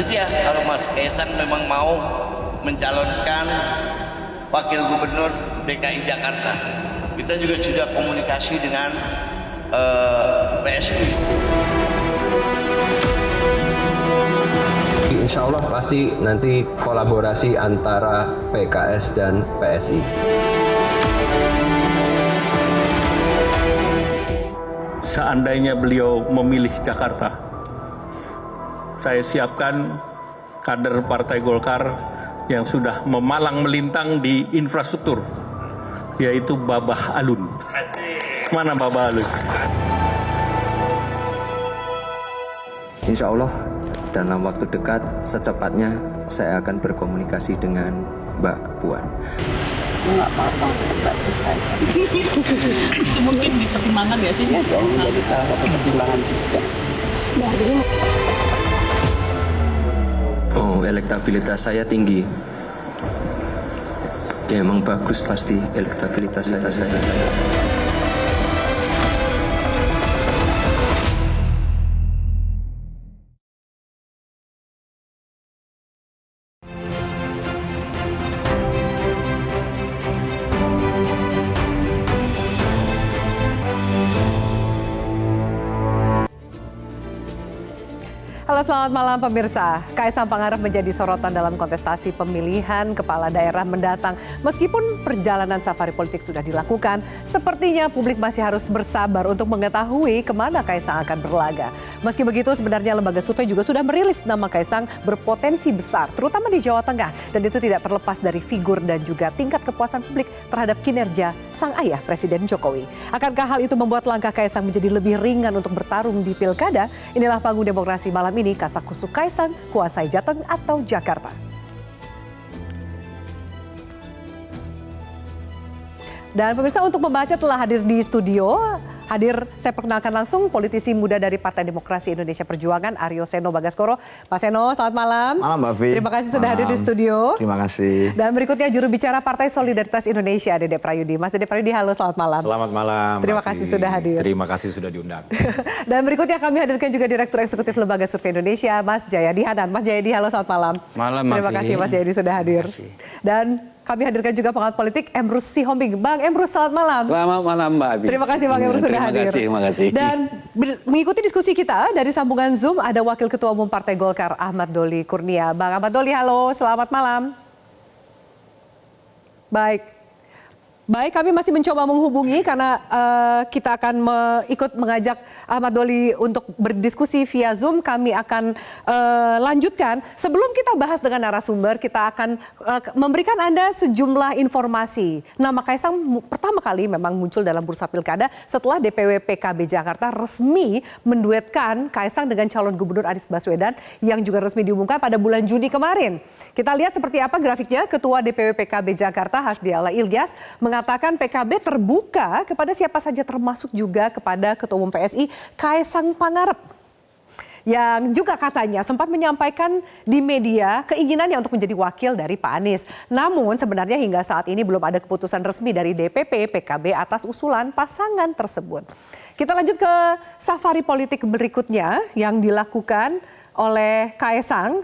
bersedia kalau Mas Kaisang memang mau mencalonkan Wakil Gubernur DKI Jakarta. Kita juga sudah komunikasi dengan PSI. Insya Allah pasti nanti kolaborasi antara PKS dan PSI. Seandainya beliau memilih Jakarta, saya siapkan kader Partai Golkar yang sudah memalang melintang di infrastruktur, yaitu Babah Alun. Mana Babah Alun? Insya Allah dalam waktu dekat secepatnya saya akan berkomunikasi dengan Mbak Puan. Nggak apa-apa, Mbak Kaisang. Itu mungkin dipertimbangkan nggak sih? Ya, jadi salah satu pertimbangan juga. Oh, elektabilitas saya tinggi. Ya emang bagus pasti elektabilitas saya. Halo, selamat malam pemirsa. Kaisang Pangarep menjadi sorotan dalam kontestasi pemilihan kepala daerah mendatang. Meskipun perjalanan safari politik sudah dilakukan, sepertinya publik masih harus bersabar untuk mengetahui kemana Kaisang akan berlaga. Meski begitu, sebenarnya lembaga survei juga sudah merilis nama Kaisang berpotensi besar, terutama di Jawa Tengah. Dan itu tidak terlepas dari figur dan juga tingkat kepuasan publik terhadap kinerja sang ayah Presiden Jokowi. Akankah hal itu membuat langkah Kaisang menjadi lebih ringan untuk bertarung di pilkada? Inilah panggung demokrasi malam ini, Kasakusuk Kaisang, kuasai Jateng atau Jakarta. Dan pemirsa, untuk membahasnya telah hadir di studio. Saya perkenalkan langsung politisi muda dari Partai Demokrasi Indonesia Perjuangan, Aryo Seno Bagaskoro. Pak Seno, selamat malam. Malam, Mbak Vi. Terima kasih sudah hadir di studio. Terima kasih. Dan berikutnya juru bicara Partai Solidaritas Indonesia, Dede Prayudi. Mas Dede Prayudi, halo, selamat malam. Selamat malam. Terima kasih sudah hadir. Terima kasih sudah diundang. Dan berikutnya kami hadirkan juga Direktur Eksekutif Lembaga Survei Indonesia, Mas Jayadi Hanan. Mas Jayadi, halo, selamat malam. Malam, Mbak Terima Vi. kasih Mas Jayadi sudah hadir. Dan kami hadirkan juga pengamat politik Emrus Sihombing. Bang Emrus, selamat malam. Selamat malam, Mbak Abi. Terima kasih Bang Emrus sudah hadir. Terima kasih. Dan mengikuti diskusi kita dari sambungan Zoom ada Wakil Ketua Umum Partai Golkar Ahmad Doli Kurnia. Bang Ahmad Doli, halo, selamat malam. Baik, kami masih mencoba menghubungi karena kita akan ikut mengajak Ahmad Doli untuk berdiskusi via Zoom. Kami akan lanjutkan. Sebelum kita bahas dengan narasumber, kita akan memberikan Anda sejumlah informasi. Nama Kaisang pertama kali memang muncul dalam bursa pilkada setelah DPW PKB Jakarta resmi menduetkan Kaisang dengan calon gubernur Anies Baswedan yang juga resmi diumumkan pada bulan Juni kemarin. Kita lihat seperti apa grafiknya. Ketua DPW PKB Jakarta Hasbiala Ilyas mengatakan PKB terbuka kepada siapa saja termasuk juga kepada Ketua Umum PSI Kaisang Pangarep. Yang juga katanya sempat menyampaikan di media keinginannya untuk menjadi wakil dari Pak Anies. Namun sebenarnya hingga saat ini belum ada keputusan resmi dari DPP PKB atas usulan pasangan tersebut. Kita lanjut ke safari politik berikutnya yang dilakukan oleh Kaisang.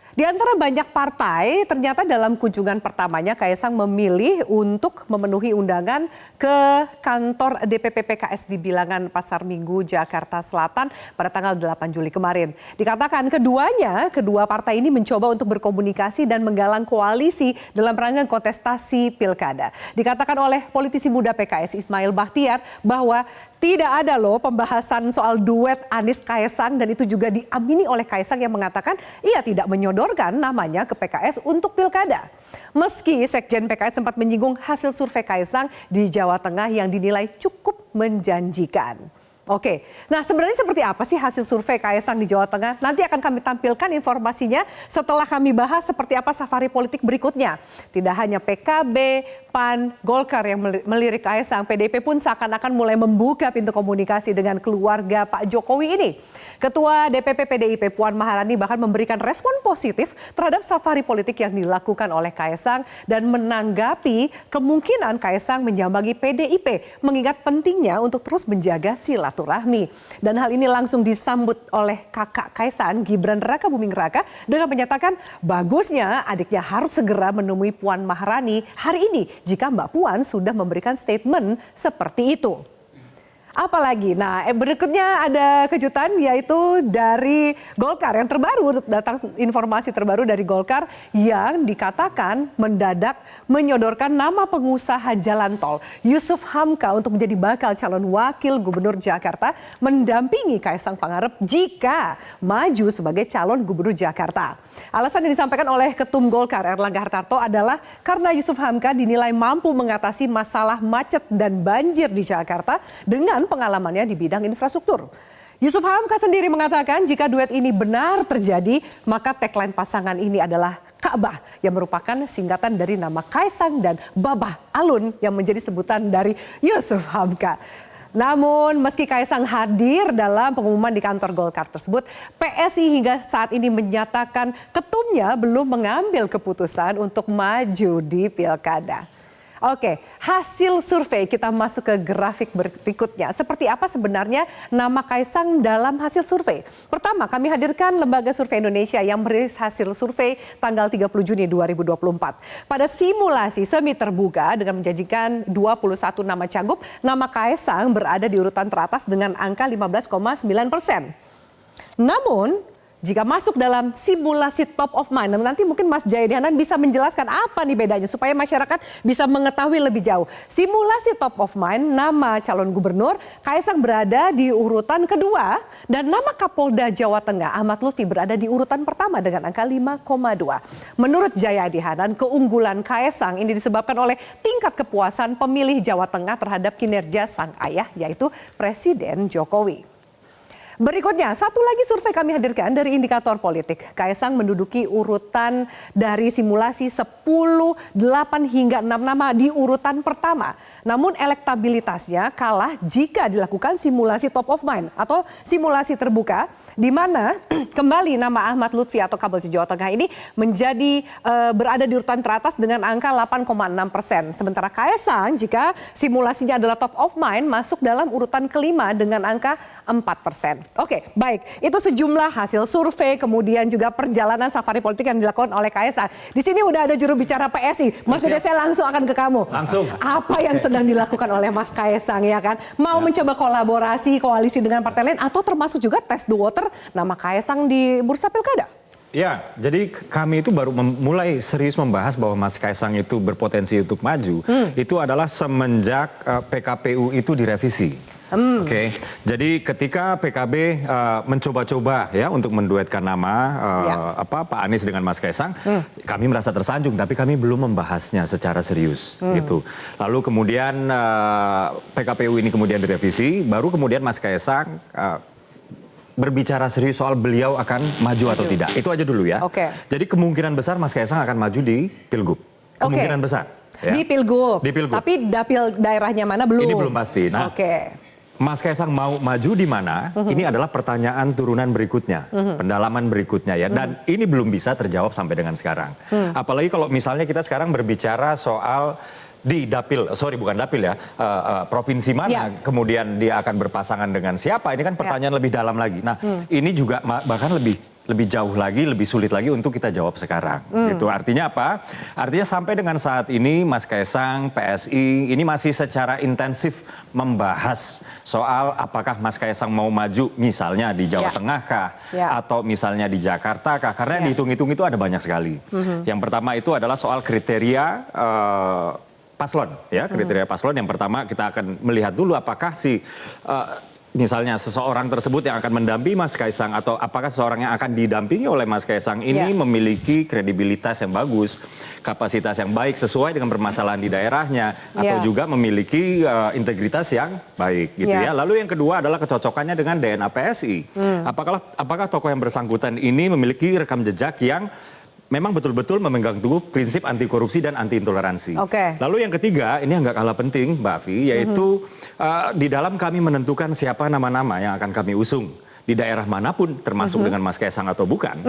Di antara banyak partai, ternyata dalam kunjungan pertamanya Kaisang memilih untuk memenuhi undangan ke kantor DPP PKS di Bilangan Pasar Minggu, Jakarta Selatan pada tanggal 8 Juli kemarin. Dikatakan kedua partai ini mencoba untuk berkomunikasi dan menggalang koalisi dalam rangka kontestasi pilkada. Dikatakan oleh politisi muda PKS Ismail Bahtiar bahwa tidak ada loh pembahasan soal duet Anies Kaisang, dan itu juga diamini oleh Kaisang yang mengatakan ia tidak menyodorkan namanya ke PKS untuk pilkada. Meski Sekjen PKS sempat menyinggung hasil survei Kaisang di Jawa Tengah yang dinilai cukup menjanjikan. Oke, nah sebenarnya seperti apa sih hasil survei Kaisang di Jawa Tengah? Nanti akan kami tampilkan informasinya setelah kami bahas seperti apa safari politik berikutnya. Tidak hanya PKB, PAN, Golkar yang melirik Kaisang, PDIP pun seakan-akan mulai membuka pintu komunikasi dengan keluarga Pak Jokowi ini. Ketua DPP PDIP Puan Maharani bahkan memberikan respon positif terhadap safari politik yang dilakukan oleh Kaisang dan menanggapi kemungkinan Kaisang menyambangi PDIP mengingat pentingnya untuk terus menjaga silaturahmi. silaturahmi. Dan hal ini langsung disambut oleh kakak Kaisang, Gibran Raka Buming Raka, dengan menyatakan bagusnya adiknya harus segera menemui Puan Maharani hari ini jika Mbak Puan sudah memberikan statement seperti itu. Apalagi, nah berikutnya ada kejutan yaitu dari Golkar yang terbaru, datang informasi terbaru dari Golkar yang dikatakan mendadak menyodorkan nama pengusaha jalan tol Yusuf Hamka untuk menjadi bakal calon wakil gubernur Jakarta mendampingi Kaisang Pangarep jika maju sebagai calon gubernur Jakarta. Alasan yang disampaikan oleh Ketum Golkar Erlangga Hartarto adalah karena Yusuf Hamka dinilai mampu mengatasi masalah macet dan banjir di Jakarta dengan pengalamannya di bidang infrastruktur. Yusuf Hamka sendiri mengatakan jika duet ini benar terjadi, maka tagline pasangan ini adalah Ka'bah yang merupakan singkatan dari nama Kaisang dan Babah Alun yang menjadi sebutan dari Yusuf Hamka. Namun meski Kaisang hadir dalam pengumuman di kantor Golkar tersebut, PSI hingga saat ini menyatakan ketumnya belum mengambil keputusan untuk maju di Pilkada. Oke, hasil survei, kita masuk ke grafik berikutnya. Seperti apa sebenarnya nama Kaisang dalam hasil survei? Pertama, kami hadirkan Lembaga Survei Indonesia yang merilis hasil survei tanggal 30 Juni 2024. Pada simulasi semi terbuka dengan menjanjikan 21 nama cagup, nama Kaisang berada di urutan teratas dengan angka 15,9%. Namun, jika masuk dalam simulasi top of mind, nanti mungkin Mas Jayadi Hanan bisa menjelaskan apa nih bedanya supaya masyarakat bisa mengetahui lebih jauh. Simulasi top of mind, nama calon gubernur, Kaisang berada di urutan kedua dan nama Kapolda Jawa Tengah Ahmad Lutfi berada di urutan pertama dengan angka 5,2. Menurut Jayadi Hanan, keunggulan Kaisang ini disebabkan oleh tingkat kepuasan pemilih Jawa Tengah terhadap kinerja sang ayah yaitu Presiden Jokowi. Berikutnya, satu lagi survei kami hadirkan dari indikator politik. Kaisang menduduki urutan dari simulasi 10, 8 hingga 6 nama di urutan pertama. Namun elektabilitasnya kalah jika dilakukan simulasi top of mind atau simulasi terbuka di mana kembali nama Ahmad Lutfi atau Kapolda Jawa Tengah ini menjadi berada di urutan teratas dengan angka 8,6%. Sementara Kaisang jika simulasinya adalah top of mind masuk dalam urutan kelima dengan angka 4%. Oke, baik. Itu sejumlah hasil survei, kemudian juga perjalanan safari politik yang dilakukan oleh Kaisang. Di sini udah ada juru bicara PSI. Mas Dede, saya langsung akan ke kamu. Langsung. Apa yang sedang dilakukan oleh Mas Kaisang ya kan? Mau mencoba kolaborasi, koalisi dengan partai lain atau termasuk juga test the water nama Kaisang di bursa pilkada? Ya, jadi kami itu baru mulai serius membahas bahwa Mas Kaisang itu berpotensi untuk maju. Itu adalah semenjak PKPU itu direvisi. Oke, jadi ketika PKB mencoba-coba ya untuk menduetkan nama Pak Anies dengan Mas Kaisang, kami merasa tersanjung, tapi kami belum membahasnya secara serius gitu. Lalu kemudian PKPU ini kemudian direvisi, baru kemudian Mas Kaisang berbicara serius soal beliau akan maju atau tidak. Itu aja dulu ya. Jadi kemungkinan besar Mas Kaisang akan maju di Pilgub. Kemungkinan besar. Ya. Di Pilgub. Di Pilgub. Tapi dapil daerahnya mana belum. Ini belum pasti. Nah, Mas Kaisang mau maju di mana? Ini adalah pertanyaan turunan berikutnya, pendalaman berikutnya ya. Dan ini belum bisa terjawab sampai dengan sekarang. Apalagi kalau misalnya kita sekarang berbicara soal di dapil, bukan dapil ya, provinsi mana kemudian dia akan berpasangan dengan siapa? Ini kan pertanyaan lebih dalam lagi. Nah, ini juga bahkan lebih jauh lagi, lebih sulit lagi untuk kita jawab sekarang. Gitu. Artinya apa? Artinya sampai dengan saat ini Mas Kaisang, PSI ini masih secara intensif membahas soal apakah Mas Kaisang mau maju misalnya di Jawa Tengah kah? Atau misalnya di Jakarta kah? Karena dihitung-hitung itu ada banyak sekali. Yang pertama itu adalah soal kriteria paslon. Ya, kriteria paslon yang pertama kita akan melihat dulu apakah misalnya seseorang tersebut yang akan mendampingi Mas Kaisang atau apakah seseorang yang akan didampingi oleh Mas Kaisang ini memiliki kredibilitas yang bagus, kapasitas yang baik sesuai dengan permasalahan di daerahnya atau juga memiliki integritas yang baik gitu ya. Lalu yang kedua adalah kecocokannya dengan DNA PSI. Apakah tokoh yang bersangkutan ini memiliki rekam jejak yang memang betul-betul memegang teguh prinsip anti korupsi dan anti intoleransi. Lalu yang ketiga, ini yang nggak kalah penting, Mbak Afi, yaitu di dalam kami menentukan siapa nama-nama yang akan kami usung di daerah manapun, termasuk dengan Mas Kaisang atau bukan.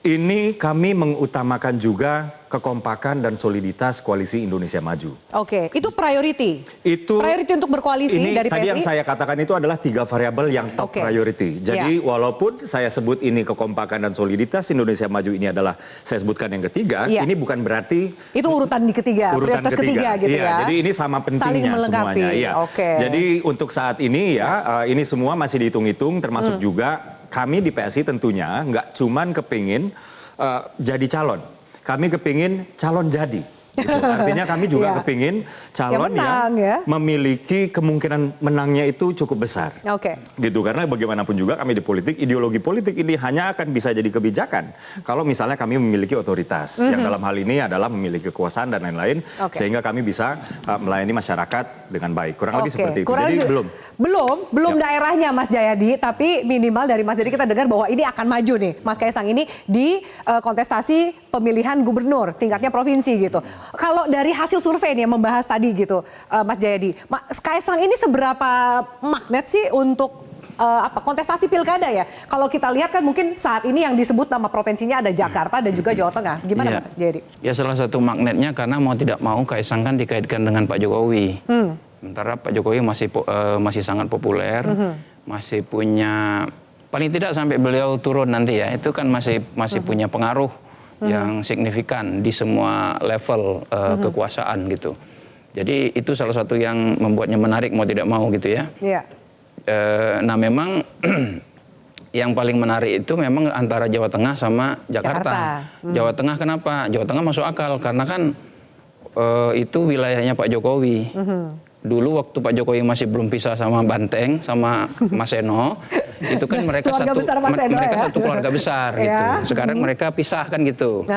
Ini kami mengutamakan juga kekompakan dan soliditas koalisi Indonesia Maju. Oke, itu priority. Itu priority untuk berkoalisi ini dari tadi PSI. yang saya katakan itu adalah 3 variabel yang top Oke. priority. Jadi walaupun saya sebut ini kekompakan dan soliditas Indonesia Maju ini adalah saya sebutkan yang ketiga, Iya. ini bukan berarti Itu urutan di ketiga, urutan prioritas ketiga gitu Iya, ya. jadi ini sama Saling pentingnya melengkapi. semuanya. Iya. Oke. Jadi untuk saat ini ya ini semua masih dihitung-hitung, termasuk juga kami di PSI tentunya nggak cuman kepingin jadi calon, kami kepingin calon jadi. Gitu. Artinya kami juga Iya. kepingin calon menang, yang ya. memiliki kemungkinan menangnya itu cukup besar. Oke. Gitu, karena bagaimanapun juga kami di politik, ideologi politik ini hanya akan bisa jadi kebijakan kalau misalnya kami memiliki otoritas, yang dalam hal ini adalah memiliki kekuasaan dan lain-lain, Oke. sehingga kami bisa melayani masyarakat dengan baik. Kurang lebih Oke, seperti itu. kurang Jadi lebih- belum. belum Ya. daerahnya Mas Jayadi, tapi minimal dari Mas Jayadi kita dengar bahwa ini akan maju nih, Mas Kaisang ini di kontestasi pemilihan gubernur tingkatnya provinsi gitu. Kalau dari hasil survei nih yang membahas tadi gitu, Mas Jayadi, Mas Kaisang ini seberapa magnet sih untuk kontestasi pilkada ya? Kalau kita lihat kan mungkin saat ini yang disebut nama provinsinya ada Jakarta dan juga Jawa Tengah. Gimana Iya. Mas Jayadi? Ya salah satu magnetnya karena mau tidak mau Kaisang kan dikaitkan dengan Pak Jokowi. Sementara Pak Jokowi masih sangat populer, masih punya paling tidak sampai beliau turun nanti ya, itu kan masih punya pengaruh yang signifikan di semua level kekuasaan gitu. Jadi itu salah satu yang membuatnya menarik mau tidak mau gitu ya. Iya. Nah memang yang paling menarik itu memang antara Jawa Tengah sama Jakarta. Jawa Tengah kenapa? Jawa Tengah masuk akal karena kan itu wilayahnya Pak Jokowi. Dulu waktu Pak Jokowi masih belum pisah sama Banteng sama Mas Eno, itu kan mereka Keluarga besar Mas Eno ya? satu keluarga besar gitu. Ya. Sekarang mereka pisah kan gitu.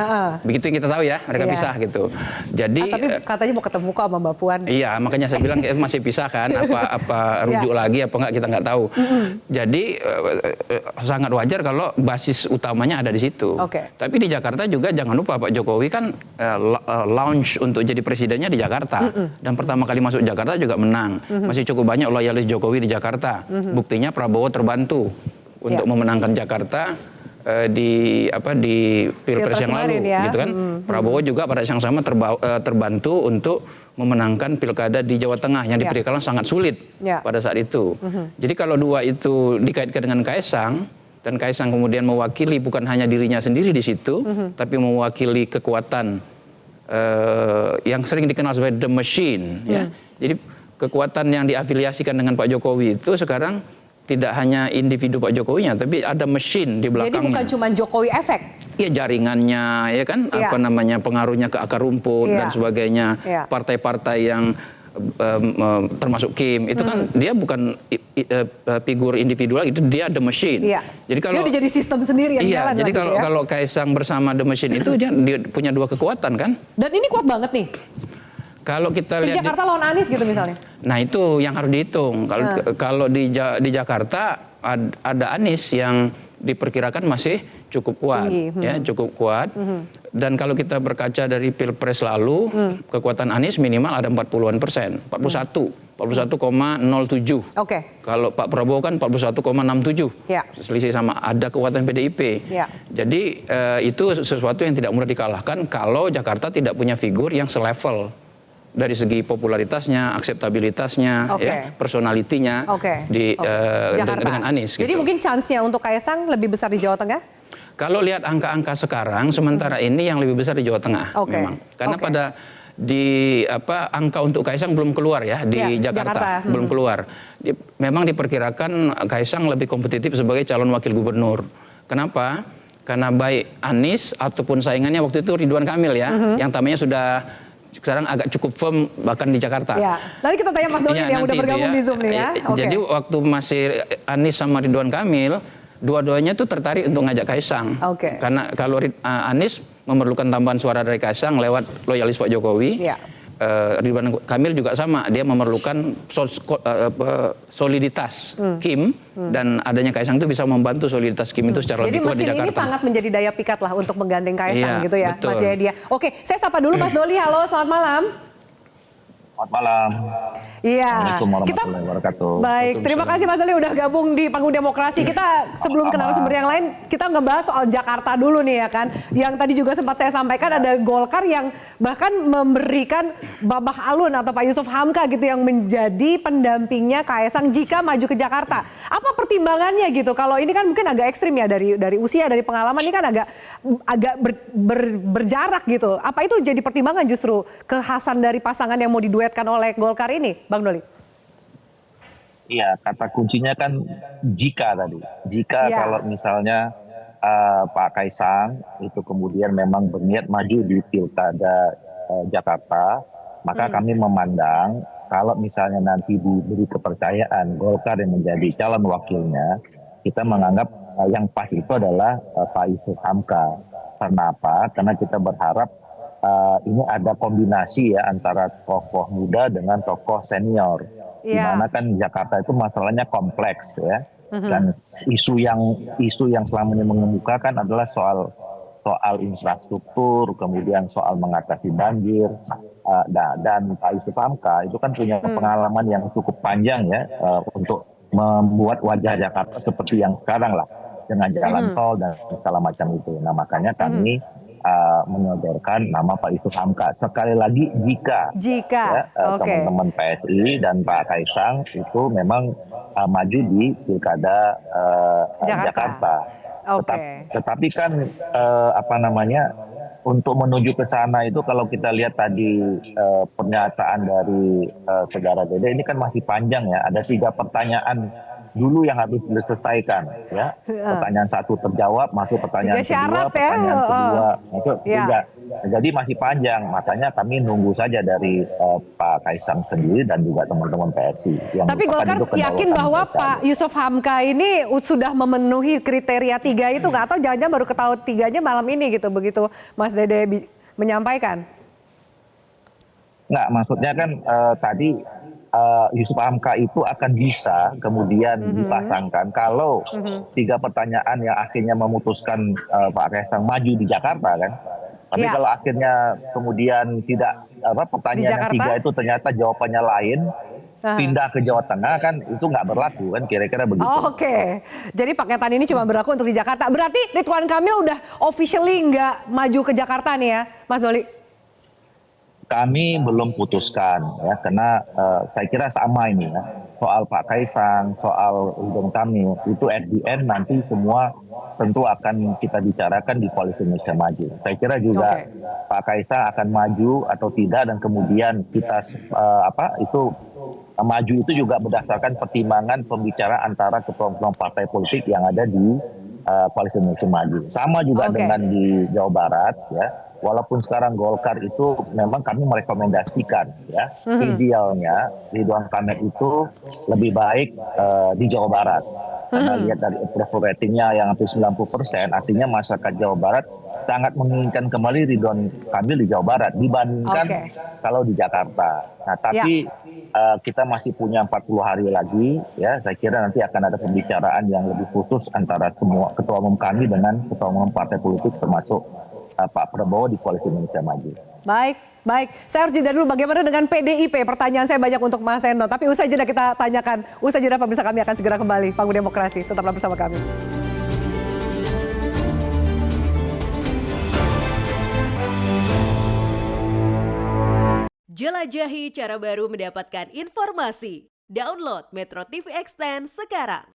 Begitu yang kita tahu ya, mereka Iya. pisah gitu. Jadi Tapi katanya mau ketemu kok sama Mbak Puan. iya, makanya saya bilang masih pisah kan, apa rujuk lagi apa enggak kita nggak tahu. Jadi sangat wajar kalau basis utamanya ada di situ. Oke. Tapi di Jakarta juga jangan lupa Pak Jokowi kan launch untuk jadi presidennya di Jakarta dan pertama kali masuk Jakarta juga menang. Masih cukup banyak loyalis Jokowi di Jakarta. Buktinya Prabowo terbantu untuk memenangkan Jakarta di Pilpres yang lalu kemarin ya. gitu kan. Prabowo juga pada saat yang sama terbantu untuk memenangkan pilkada di Jawa Tengah yang diperkirakan sangat sulit pada saat itu. Jadi kalau dua itu dikaitkan dengan Kaisang dan Kaisang kemudian mewakili bukan hanya dirinya sendiri di situ, tapi mewakili kekuatan yang sering dikenal sebagai the machine ya. Jadi kekuatan yang diafiliasikan dengan Pak Jokowi itu sekarang tidak hanya individu Pak Jokowinya, tapi ada mesin di belakangnya. Jadi bukan cuma Jokowi efek. Ya jaringannya, ya kan, pengaruhnya ke akar rumput dan sebagainya. Partai-partai yang termasuk Kim itu kan dia bukan figur individual, itu dia the machine. Jadi kalau dia udah jadi sistem sendiri yang jalan. Jadi kalau Kaisang bersama the machine itu dia punya dua kekuatan kan. Dan ini kuat banget nih. Kalau kita lihat Jakarta lawan Anies gitu misalnya. Nah itu yang harus dihitung. Kalau di Jakarta ada Anies yang diperkirakan masih cukup kuat, ya cukup kuat. Dan kalau kita berkaca dari Pilpres lalu, kekuatan Anies minimal ada 40-an%, 41,07. Kalau Pak Prabowo kan 41,67. Selisih sama, ada kekuatan PDIP. Jadi itu sesuatu yang tidak mudah dikalahkan kalau Jakarta tidak punya figur yang selevel dari segi popularitasnya, akseptabilitasnya, personalitinya dengan Anies. Jadi mungkin chance-nya untuk Kaisang lebih besar di Jawa Tengah? Kalau lihat angka-angka sekarang, sementara ini yang lebih besar di Jawa Tengah, memang. Karena angka untuk Kaisang belum keluar ya di Jakarta. Belum keluar. Memang diperkirakan Kaisang lebih kompetitif sebagai calon wakil gubernur. Kenapa? Karena baik Anies ataupun saingannya waktu itu Ridwan Kamil ya, yang tamanya sudah sekarang agak cukup firm bahkan di Jakarta. Nanti kita tanya Mas Doli yang udah bergabung di Zoom nih ya. Jadi waktu masih Anies sama Ridwan Kamil, dua-duanya tuh tertarik untuk ngajak Kaisang. Karena kalau Anies memerlukan tambahan suara dari Kaisang lewat loyalis Pak Jokowi. Ridwan Kamil juga sama, dia memerlukan soliditas Kim dan adanya Kaisang itu bisa membantu soliditas Kim itu secara lebih kuat di Jakarta. Jadi mesin ini sangat menjadi daya pikat lah untuk menggandeng Kaisang gitu ya, betul. Mas Jayadi. Oke, saya sapa dulu Mas Doli. Halo, selamat malam. Selamat malam. Iya. Assalamualaikum warahmatullahi wabarakatuh. Baik, terima kasih Mas Doli udah gabung di Panggung Demokrasi. Kita sebelum ke narasumber yang lain, kita ngebahas soal Jakarta dulu nih ya kan. Yang tadi juga sempat saya sampaikan ada Golkar yang bahkan memberikan Babah Alun atau Pak Yusuf Hamka gitu yang menjadi pendampingnya Kaesang jika maju ke Jakarta. Apa pertimbangannya gitu? Kalau ini kan mungkin agak ekstrim ya dari usia, dari pengalaman ini kan agak berjarak gitu. Apa itu jadi pertimbangan justru kekhasan dari pasangan yang mau diduetkan oleh Golkar ini, Bang Doli? Iya, kata kuncinya kan jika tadi. Jika kalau misalnya Pak Kaesang itu kemudian memang berniat maju di Pilkada Jakarta, maka kami memandang kalau misalnya nanti diberi kepercayaan Golkar yang menjadi calon wakilnya, kita menganggap yang pas itu adalah Pak Yusuf Hamka. Karena apa? Karena kita berharap ini ada kombinasi ya antara tokoh muda dengan tokoh senior. Di mana kan Jakarta itu masalahnya kompleks ya. Dan isu yang selama ini mengemukakan adalah soal infrastruktur, kemudian soal mengatasi banjir. Dan Pak Yusuf Hamka itu kan punya pengalaman yang cukup panjang ya untuk membuat wajah Jakarta seperti yang sekarang lah, dengan jalan tol dan segala macam itu. Nah makanya kami menyodorkan nama Pak Yusuf Hamka. Sekali lagi jika ya, teman-teman PSI dan Pak Kaesang itu memang maju di Pilkada Jakarta. Tetapi kan untuk menuju ke sana itu kalau kita lihat tadi pernyataan dari Saudara Dede ini kan masih panjang ya. Ada 3 pertanyaan dulu yang harus diselesaikan ya. Pertanyaan 1 terjawab, masuk pertanyaan kedua, pertanyaan kedua itu juga. Jadi masih panjang, makanya kami nunggu saja dari Pak Kaesang sendiri dan juga teman-teman PSI. Tapi Golkar yakin bahwa Pak Yusuf Hamka ini sudah memenuhi kriteria 3 itu nggak? Atau jangan-jangan baru ketahui 3-nya malam ini gitu, begitu Mas Dede menyampaikan? Nggak, maksudnya kan tadi Yusuf Hamka itu akan bisa kemudian dipasangkan kalau 3 pertanyaan yang akhirnya memutuskan Pak Kaesang maju di Jakarta kan. Tapi kalau akhirnya kemudian tidak pertanyaan yang 3 itu ternyata jawabannya lain, pindah ke Jawa Tengah kan itu nggak berlaku kan, kira-kira begitu. Oke. Jadi paketan ini cuma berlaku untuk di Jakarta. Berarti Ridwan Kamil udah officially nggak maju ke Jakarta nih ya, Mas Doli? Kami belum putuskan ya, karena saya kira sama ini ya, soal Pak Kaesang, soal Ridwan Kamil itu at the end nanti semua tentu akan kita bicarakan di Koalisi Indonesia Maju. Saya kira juga Pak Kaesang akan maju atau tidak dan kemudian kita maju itu juga berdasarkan pertimbangan pembicaraan antara ketua-ketua partai politik yang ada di Koalisi Indonesia Maju. Sama juga dengan di Jawa Barat ya. Walaupun sekarang Golkar itu memang kami merekomendasikan ya, idealnya Ridwan Kamil itu lebih baik di Jawa Barat. Karena lihat dari approval ratingnya yang hampir 90%, artinya masyarakat Jawa Barat sangat menginginkan kembali Ridwan Kamil di Jawa Barat dibandingkan kalau di Jakarta. Nah tapi kita masih punya 40 hari lagi ya, saya kira nanti akan ada pembicaraan yang lebih khusus antara semua ketua umum kami dengan ketua umum partai politik termasuk Pak Prabowo di Koalisi Indonesia Maju. Baik. Saya harus jeda dulu, bagaimana dengan PDIP? Pertanyaan saya banyak untuk Mas Endo, tapi usai jeda kita tanyakan. Usai jeda pemirsa, kami akan segera kembali. Panggung Demokrasi, tetaplah bersama kami. Jelajahi cara baru mendapatkan informasi. Download Metro TV Extend sekarang.